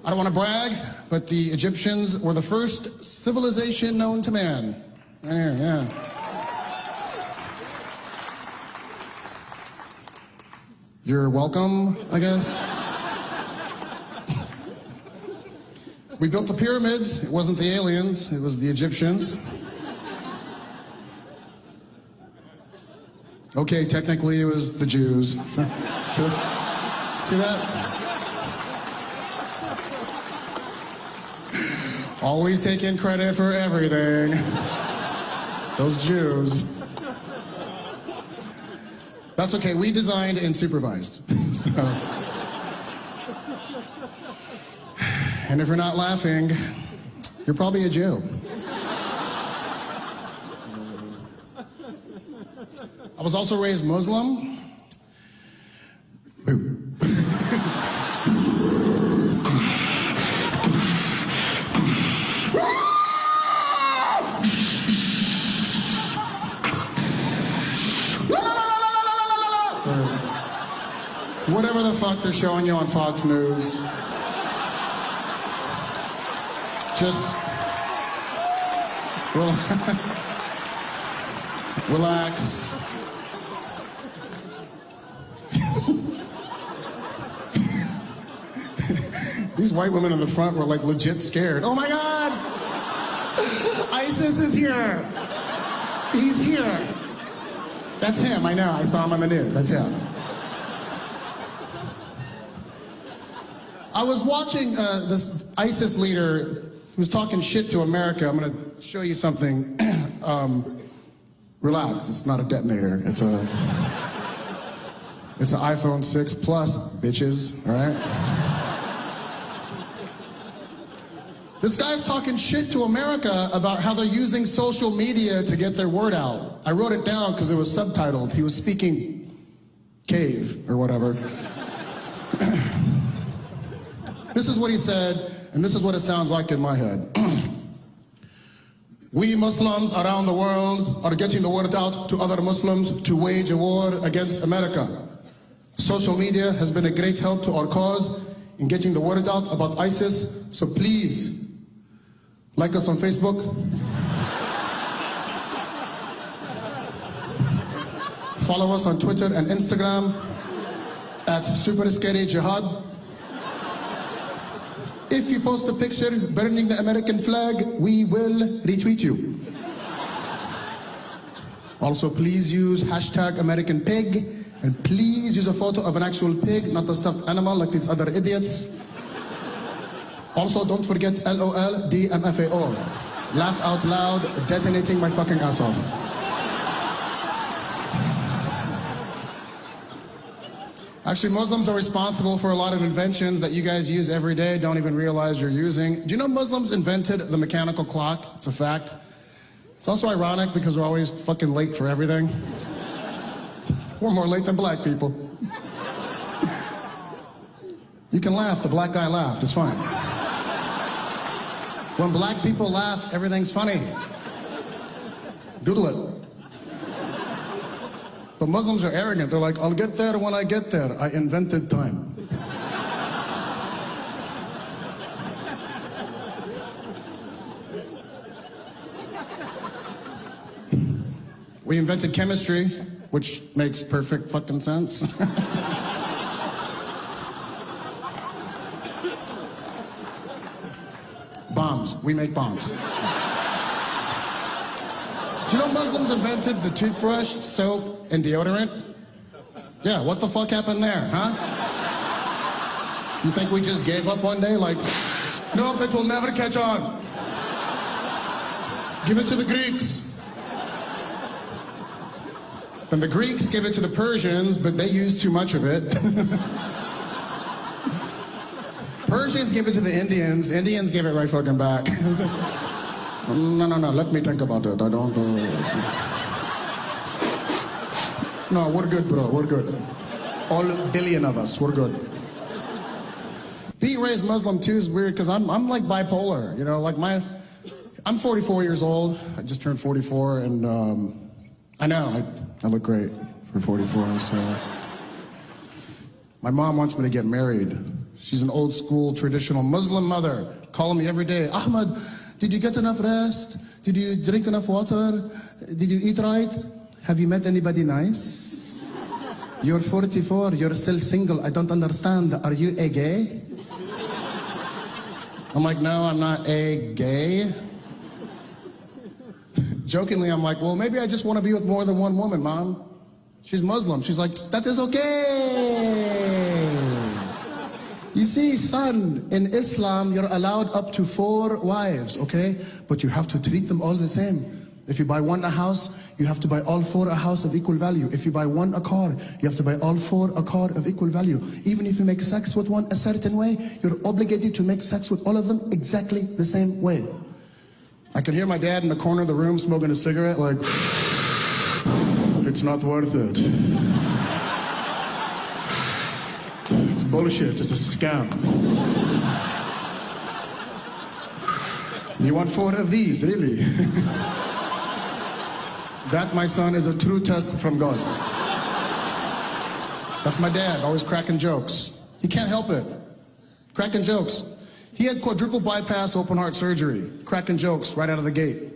I don't want to brag, but the Egyptians were the first civilization known to man. Yeah. You're welcome, I guess. We built the pyramids. It wasn't the aliens, it was the Egyptians. Okay, technically it was the Jews. See that? Always taking credit for everything. Those Jews. That's okay, we designed and supervised. So. And if you're not laughing, you're probably a Jew. I was also raised Muslim. Boo. Whatever the fuck they're showing you on Fox News. Just relax. These white women in the front were like legit scared. Oh my God! ISIS is here! He's here! That's him, I know, I saw him on the news, that's him. I was watching this ISIS leader who was talking shit to America. I'm gonna show you something. Relax, it's not a detonator. It's an iPhone 6 Plus, bitches, all right? This guy's talking shit to America about how they're using social media to get their word out. I wrote it down because it was subtitled. He was speaking cave or whatever. This is what he said, and this is what it sounds like in my head. We Muslims around the world are getting the word out to other Muslims to wage a war against America. Social media has been a great help to our cause in getting the word out about ISIS, so please, like us on Facebook. Follow us on Twitter and Instagram at Super Scary Jihad. If you post a picture burning the American flag, we will retweet you. Also, please use hashtag American Pig, and please use a photo of an actual pig, not a stuffed animal like these other idiots. Also, don't forget LOL DMFAO. Laugh out loud, detonating my fucking ass off. Actually, Muslims are responsible for a lot of inventions that you guys use every day, don't even realize you're using. Do you know Muslims invented the mechanical clock? It's a fact. It's also ironic because we're always fucking late for everything. We're more late than black people. You can laugh, the black guy laughed, it's fine. When black people laugh, everything's funny. Google it. But Muslims are arrogant. They're like, I'll get there when I get there. I invented time. We invented chemistry, which makes perfect fucking sense. Bombs. We make bombs. Do you know Muslims invented the toothbrush, soap, and deodorant? Yeah, what the fuck happened there, huh? You think we just gave up one day like, nope, it will never catch on. Give it to the Greeks. And the Greeks gave it to the Persians, but they used too much of it. Persians give it to the Indians. Indians give it right fucking back. No, let me think about it. I don't... No, we're good, bro, we're good. All billion of us, we're good. Being raised Muslim too is weird because I'm like bipolar, you know, like I'm 44 years old. I just turned 44 and I know, I look great for 44, so. My mom wants me to get married. She's an old school traditional Muslim mother calling me every day. Ahmed, did you get enough rest? Did you drink enough water? Did you eat right? Have you met anybody nice? You're 44, you're still single. I don't understand. Are you a gay? I'm like, no, I'm not a gay. Jokingly, I'm like, well, maybe I just want to be with more than one woman, Mom. She's Muslim. She's like, that is okay. You see, son, in Islam, you're allowed up to 4 wives, okay? But you have to treat them all the same. If you buy one a house, you have to buy all 4 a house of equal value. If you buy one a car, you have to buy all 4 a car of equal value. Even if you make sex with one a certain way, you're obligated to make sex with all of them exactly the same way. I can hear my dad in the corner of the room smoking a cigarette like, it's not worth it. It's bullshit, it's a scam. You want 4 of these, really? That, my son, is a true test from God. That's my dad, always cracking jokes. He can't help it. Cracking jokes. He had quadruple bypass open heart surgery. Cracking jokes right out of the gate.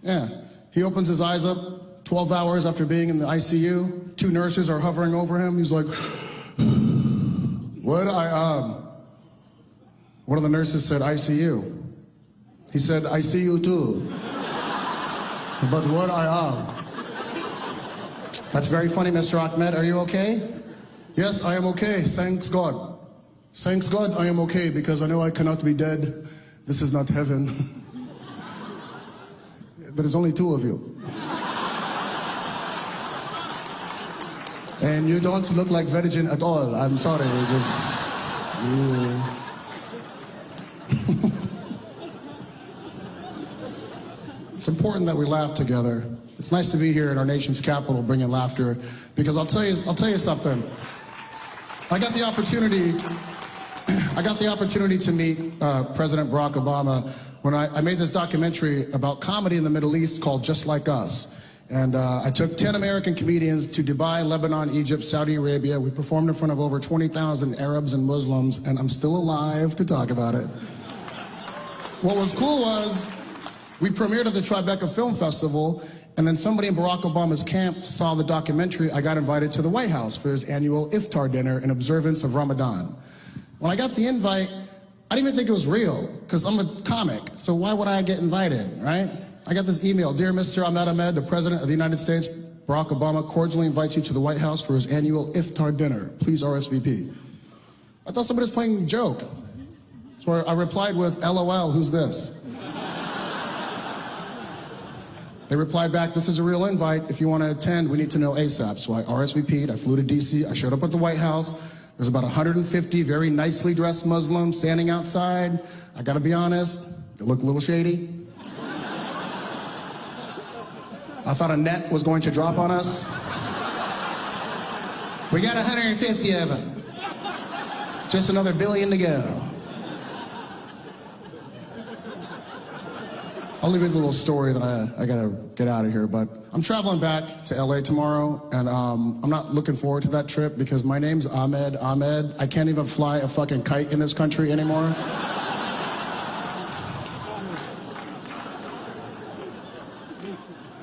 Yeah. He opens his eyes up 12 hours after being in the ICU. 2 nurses are hovering over him. He's like, one of the nurses said, ICU. He said, I see you too. But what I am. That's very funny, Mr. Ahmed. Are you okay? Yes, I am okay. Thanks God. Thanks God I am okay because I know I cannot be dead. This is not heaven. There's only 2 of you. And you don't look like virgin at all. I'm sorry, It's important that we laugh together. It's nice to be here in our nation's capital bringing laughter because I'll tell you something. I got the opportunity to meet President Barack Obama when I made this documentary about comedy in the Middle East called Just Like Us. And I took 10 American comedians to Dubai, Lebanon, Egypt, Saudi Arabia. We performed in front of over 20,000 Arabs and Muslims, and I'm still alive to talk about it. What was cool was we premiered at the Tribeca Film Festival, and then somebody in Barack Obama's camp saw the documentary. I got invited to the White House for his annual iftar dinner in observance of Ramadan. When I got the invite, I didn't even think it was real, because I'm a comic, so why would I get invited, right? I got this email, Dear Mr. Ahmed, the President of the United States, Barack Obama cordially invites you to the White House for his annual iftar dinner. Please RSVP. I thought somebody was playing a joke. So I replied with, LOL, who's this? They replied back, this is a real invite. If you want to attend, we need to know ASAP. So I RSVP'd, I flew to DC, I showed up at the White House. There's about 150 very nicely dressed Muslims standing outside. I gotta be honest, they look a little shady. I thought a net was going to drop on us. We got 150 of them. Just another billion to go. I'll leave you a little story that I gotta get out of here, but I'm traveling back to LA tomorrow, and I'm not looking forward to that trip because my name's Ahmed. I can't even fly a fucking kite in this country anymore.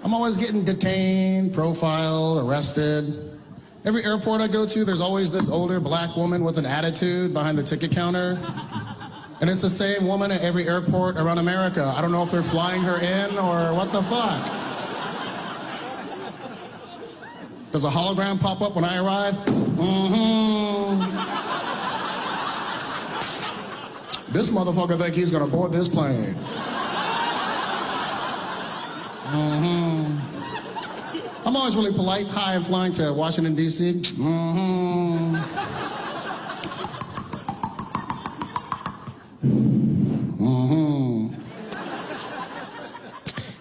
I'm always getting detained, profiled, arrested. Every airport I go to, there's always this older black woman with an attitude behind the ticket counter. And it's the same woman at every airport around America. I don't know if they're flying her in or what the fuck. Does a hologram pop up when I arrive? This motherfucker think he's gonna board this plane. I'm always really polite. Hi, I'm flying to Washington, D.C.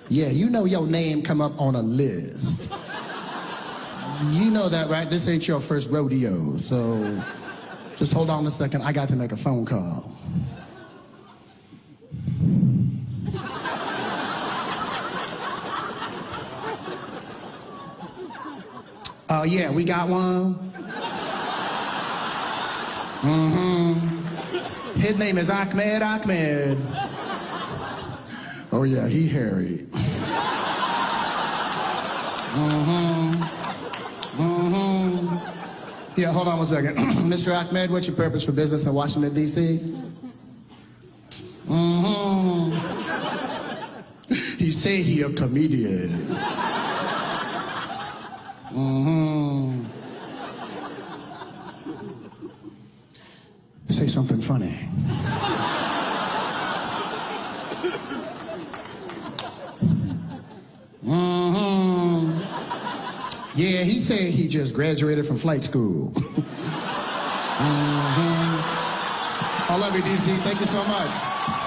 Yeah, you know your name come up on a list. You know that, right? This ain't your first rodeo, so just hold on a second. I got to make a phone call. Yeah, we got one. His name is Ahmed. Oh yeah, he hairy. Yeah, hold on one second. Mr. Ahmed, what's your purpose for business in Washington, D.C.? He say he a comedian. Say something funny. Yeah, he said he just graduated from flight school. I love you, DC. Thank you so much.